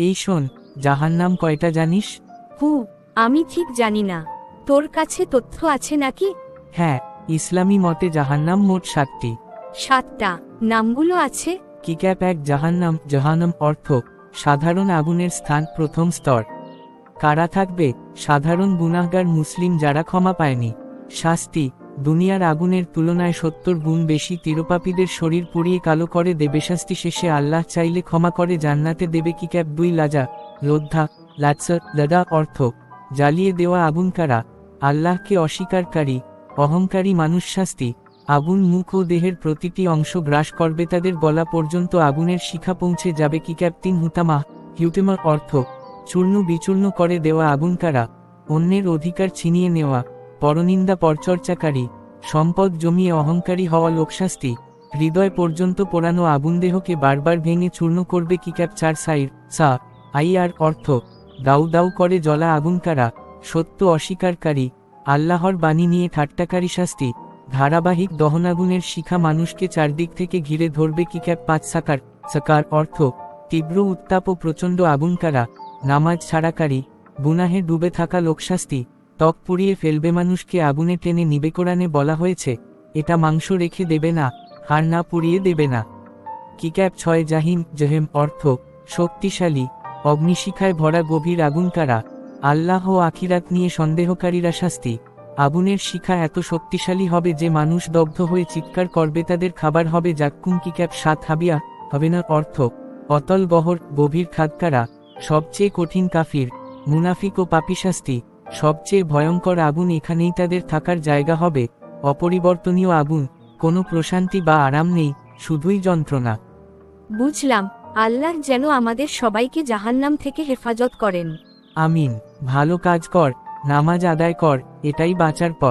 এই শোন, জাহান্নাম কয়টা জানিস? আমি ঠিক জানি না, তোর কাছে তথ্য আছে নাকি? হ্যাঁ, ইসলামী মতে জাহান্নাম মোট 7টি। 7টা নামগুলো আছে? কিক্যাপ 1 জাহান্নাম। জাহান্নাম অর্থ সাধারণ আগুনের স্থান, প্রথম স্তর। কারা থাকবে? সাধারণ গুনাহগার, মুসলিম যারা ক্ষমা পায়নি। শাস্তি: দুনিয়ার আগুনের তুলনায় 70 গুণ বেশি। তিরোপাপীদের শরীর পুড়িয়ে কালো করে দেবে। শাস্তি শেষে আল্লাহ চাইলে ক্ষমা করে জান্নাতে দেবে। কিক্যাপ 2 লাজা। লোদ্ধা লাদা অর্থ জ্বালিয়ে দেওয়া আগুন। কারা? আল্লাহকে অস্বীকারী, অহংকারী মানুষ। শাস্তি: আগুন মুখ ও দেহের প্রতিটি অংশ গ্রাস করবে, তাদের গলা পর্যন্ত আগুনের শিখা পৌঁছে যাবে। কিক্যাপ 3 হিউটেমা অর্থ চূর্ণ বিচূর্ণ করে দেওয়া আগুন। কারা? অন্যের অধিকার ছিনিয়ে নেওয়া, পরনিন্দা, পরচর্চাকারী, সম্পদ জমিয়ে অহংকারী হওয়া লোক। শাস্তি: হৃদয় পর্যন্ত পোড়ানো আগুন, দেহকে বারবার ভেঙে চূর্ণ করবে। কিক্যাপ 4 আইআর অর্থ দাউ দাউ করে জ্বলা আগুন। কারা? সত্য অস্বীকারী, আল্লাহর বাণী নিয়ে ঠাট্টাকারী। শাস্তি: ধারাবাহিক দহনাগুনের শিখা মানুষকে চারদিক থেকে ঘিরে ধরবে। কিক্যাপ 5 সাকার অর্থ তীব্র উত্তাপ ও প্রচণ্ড আগুন। কারা? নামাজ ছাড়াকারী, গুনাহে ডুবে থাকা লোক। শাস্তি: ত্বক পুড়িয়ে ফেলবে, মানুষকে আগুনে টেনে নিবে। কোরআনে বলা হয়েছে, এটা মাংস রেখে দেবে না, হাড় না পুড়িয়ে দেবে না। কিক্যাপ 6 জাহেম অর্থ শক্তিশালী, অগ্নিশিখায় ভরা গভীর আগুন। কারা? আল্লাহ ও আখিরাত নিয়ে সন্দেহকারীরা। শাস্তি: আগুনের শিখা এত শক্তিশালী হবে যে মানুষ দগ্ধ হয়ে চিৎকার করবে, তাদের খাবার হবে জাক্কুম। কিক্যাপ 7 হবে না অর্থ অতল গভীর খাদ। কারা? সবচেয়ে কঠিন কাফির, মুনাফিক ও পাপী। শাস্তি: সবচেয়ে ভয়ঙ্কর আগুন, এখানেই তাদের থাকার জায়গা হবে। অপরিবর্তনীয় আগুন, কোনো প্রশান্তি বা আরাম নেই, শুধুই যন্ত্রণা। বুঝলাম। আল্লাহ যেন আমাদের সবাইকে জাহান্নাম থেকে হেফাজত করেন। আমিন। ভালো কাজ কর, নামাজ আদায় কর, এটাই বাঁচার পথ।